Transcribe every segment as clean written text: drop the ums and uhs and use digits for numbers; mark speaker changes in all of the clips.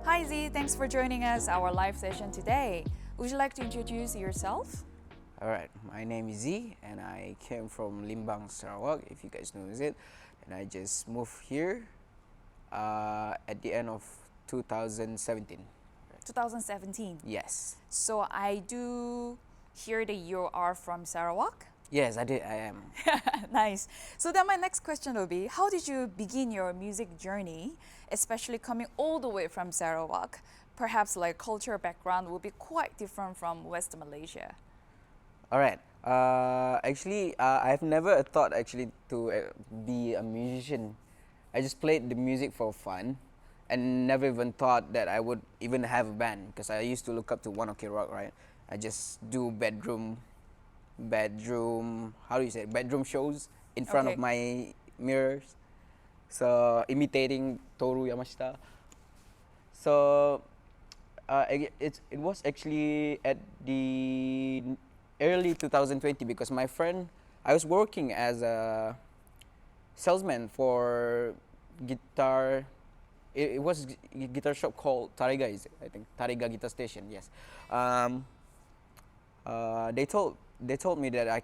Speaker 1: Hi Z, thanks for joining us our live session today. Would you like to introduce yourself?
Speaker 2: Alright, my name is Z and I came from Limbang, Sarawak, if you guys know it. And I just moved here at the end of 2017.
Speaker 1: 2017.
Speaker 2: Yes.
Speaker 1: So I do hear that you are from Sarawak.
Speaker 2: Yes, I am.
Speaker 1: Nice. So then my next question will be, how did you begin your music journey, especially coming all the way from Sarawak? Perhaps like cultural background will be quite different from West Malaysia.
Speaker 2: Alright, I've never thought actually to be a musician. I just played the music for fun and never even thought that I would even have a band because I used to look up to One Ok Rock, right? I just do bedroom shows in front of my mirrors, so imitating Toru Yamashita. So it was actually at the early 2020 because my friend, I was working as a salesman for guitar. It was a guitar shop called Tariga, I think Tariga Guitar Station. Yes. They told me that I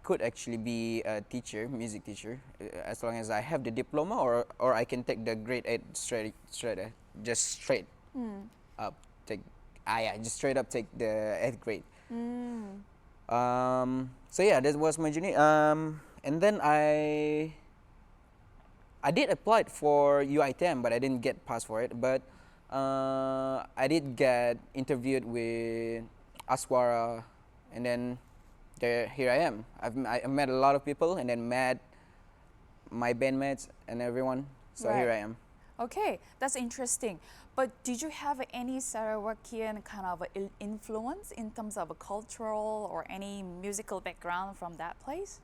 Speaker 2: could actually be a teacher, music teacher, as long as I have the diploma or I can take the grade 8 just straight up just straight up take the 8th grade. So yeah, that was my journey. And then I did apply for UiTM, but I didn't get passed for it. But I did get interviewed with Aswara, and then here I am. I met a lot of people, and then met my bandmates and everyone. So
Speaker 1: Right.
Speaker 2: here I am.
Speaker 1: Okay, that's interesting. But did you have any Sarawakian kind of influence in terms of a cultural or any musical background from that place?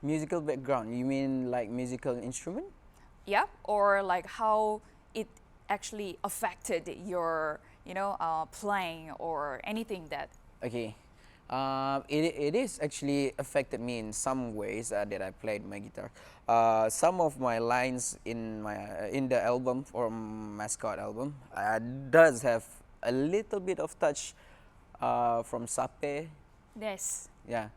Speaker 2: Musical background? You mean like musical instrument?
Speaker 1: Yeah, or like how it actually affected your, playing or anything that.
Speaker 2: Okay. It is actually affected me in some ways that I played my guitar. Some of my lines in the album or Mascot album does have a little bit of touch from Sape.
Speaker 1: Yes.
Speaker 2: Yeah.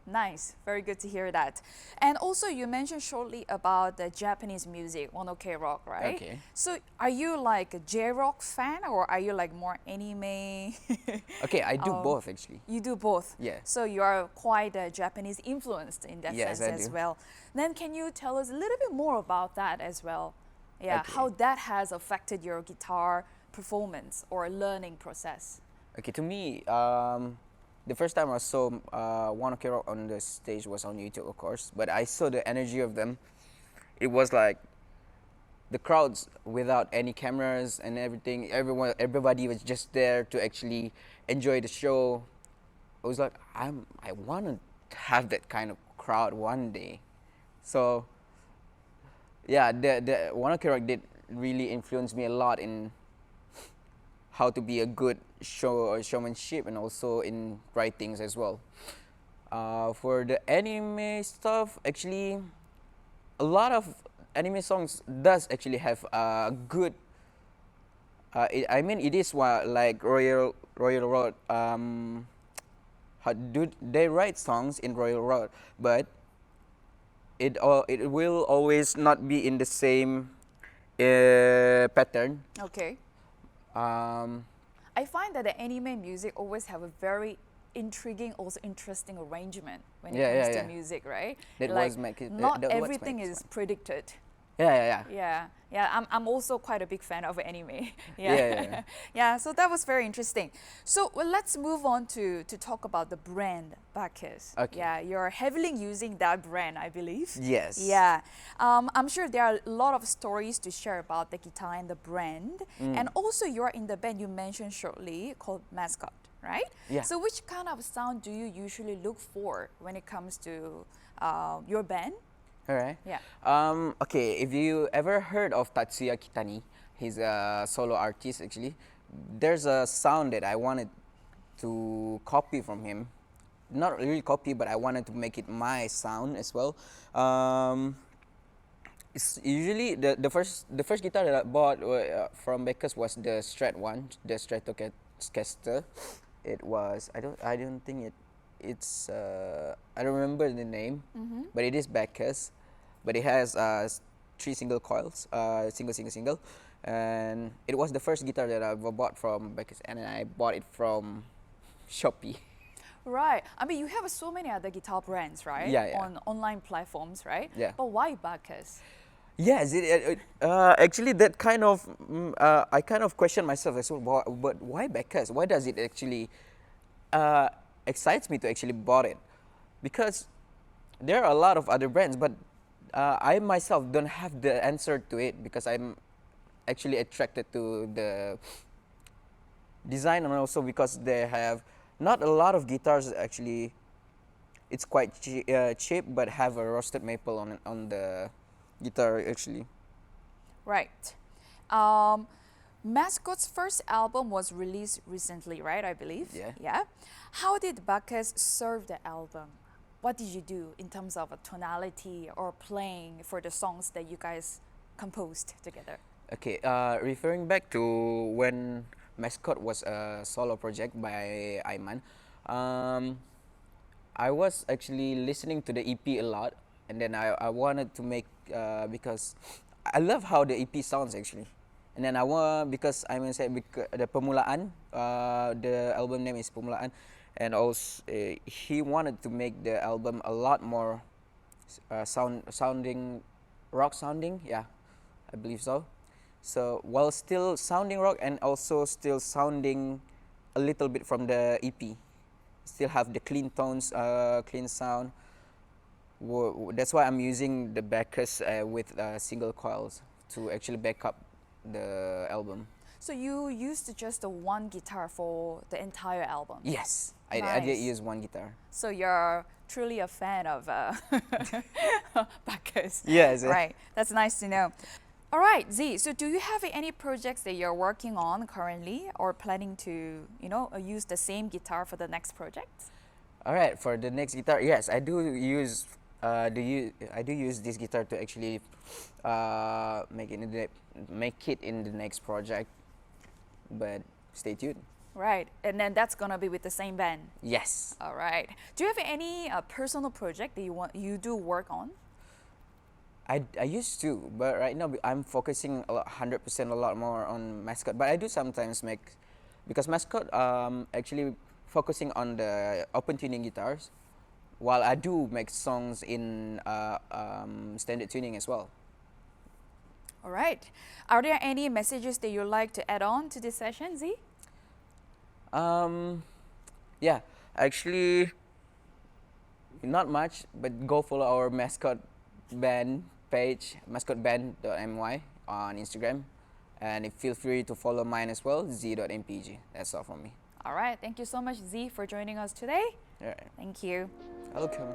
Speaker 1: Nice, very good to hear that. And also, you mentioned shortly about the Japanese music, One Ok Rock, right?
Speaker 2: Okay.
Speaker 1: So, are you like a J Rock fan or are you like more anime?
Speaker 2: Okay, I do both actually.
Speaker 1: You do both.
Speaker 2: Yeah.
Speaker 1: So you are quite Japanese influenced in that
Speaker 2: Yes,
Speaker 1: sense
Speaker 2: I
Speaker 1: as
Speaker 2: do.
Speaker 1: well. Then can you tell us a little bit more about that as well? Yeah,
Speaker 2: Okay.
Speaker 1: how that has affected your guitar performance or learning process.
Speaker 2: Okay, to me, the first time I saw One Ok Rock on the stage was on YouTube, of course. But I saw the energy of them. It was like the crowds without any cameras and everything. Everybody was just there to actually enjoy the show. I was like, I want to have that kind of crowd one day. So yeah, the One Ok Rock did really influence me a lot in how to be a good showmanship and also in writings as well. For the anime stuff, actually, a lot of anime songs does actually have a good. It is like Royal Road. How do they write songs in Royal Road? But it will always not be in the same pattern.
Speaker 1: Okay.
Speaker 2: Um,
Speaker 1: I find that the anime music always have a very intriguing, also interesting arrangement when it
Speaker 2: Yeah,
Speaker 1: comes
Speaker 2: yeah,
Speaker 1: to
Speaker 2: yeah.
Speaker 1: music, right?
Speaker 2: That
Speaker 1: Like,
Speaker 2: was make it-
Speaker 1: not
Speaker 2: that was
Speaker 1: everything
Speaker 2: make it
Speaker 1: is
Speaker 2: fun.
Speaker 1: predicted.
Speaker 2: Yeah.
Speaker 1: Yeah. I'm also quite a big fan of anime.
Speaker 2: Yeah.
Speaker 1: Yeah, so that was very interesting. So well, let's move on to talk about the brand Bacchus.
Speaker 2: Okay.
Speaker 1: Yeah, you're heavily using that brand, I believe.
Speaker 2: Yes.
Speaker 1: Yeah. I'm sure there are a lot of stories to share about the guitar and the brand. And also, you're in the band you mentioned shortly called Mascot, right?
Speaker 2: Yeah.
Speaker 1: So which kind of sound do you usually look for when it comes to your band?
Speaker 2: All right.
Speaker 1: Yeah.
Speaker 2: Okay, if you ever heard of Tatsuya Kitani, he's a solo artist actually. There's a sound that I wanted to copy from him. Not really copy, but I wanted to make it my sound as well. It's usually the first guitar that I bought from Bacchus was the Strat one, the Stratocaster. It was I don't think it's I don't remember the name, but it is Bacchus, but it has three single coils, single, and it was the first guitar that I bought from Bacchus, and I bought it from Shopee.
Speaker 1: Right. I mean, you have so many other guitar brands, right?
Speaker 2: Yeah, yeah.
Speaker 1: On online platforms, right?
Speaker 2: Yeah.
Speaker 1: But why Bacchus?
Speaker 2: Yes, actually that kind of I kind of question myself as well. But why Bacchus? Why does it actually excites me to actually bought it? Because there are a lot of other brands, but I myself don't have the answer to it because I'm actually attracted to the design and also because they have not a lot of guitars actually. It's quite cheap, but have a roasted maple on the guitar actually.
Speaker 1: Right. Mascot's first album was released recently, right? I believe.
Speaker 2: Yeah.
Speaker 1: Yeah. How did Bacchus serve the album? What did you do in terms of a tonality or playing for the songs that you guys composed together?
Speaker 2: Okay, referring back to when Mascot was a solo project by Aiman, I was actually listening to the EP a lot, and then I wanted to make because I love how the EP sounds actually, and then I want because I mean say the Pemulaan, the album name is Pemulaan, and also he wanted to make the album a lot more sounding rock sounding, yeah, I believe so. So while still sounding rock and also still sounding a little bit from the EP, still have the clean tones, clean sound. That's why I'm using the Bacchus with single coils to actually back up the album.
Speaker 1: So you used just the one guitar for the entire album?
Speaker 2: Yes, I did
Speaker 1: Nice.
Speaker 2: use one guitar.
Speaker 1: So you're truly a fan of Bacchus.
Speaker 2: Yes.
Speaker 1: Right. That's nice to know. All right, Z. So do you have any projects that you're working on currently or planning to, use the same guitar for the next project?
Speaker 2: All right, for the next guitar, yes, I do use this guitar to actually make it in the next project. But stay tuned.
Speaker 1: Right. And then that's gonna be with the same band.
Speaker 2: Yes.
Speaker 1: All right. Do you have any personal project that you do work on?
Speaker 2: I used to, but right now I'm focusing 100% a lot more on Mascot. But I do sometimes make, because Mascot actually focusing on the open tuning guitars, while I do make songs in standard tuning as well.
Speaker 1: All right. Are there any messages that you'd like to add on to this session, Z?
Speaker 2: Yeah, actually, not much, but go follow our Mascot band page, mascotband.my on Instagram, and feel free to follow mine as well, z.mpg. That's all from me.
Speaker 1: All right. Thank you so much, Z, for joining us today.
Speaker 2: All right.
Speaker 1: Thank you.
Speaker 2: Welcome.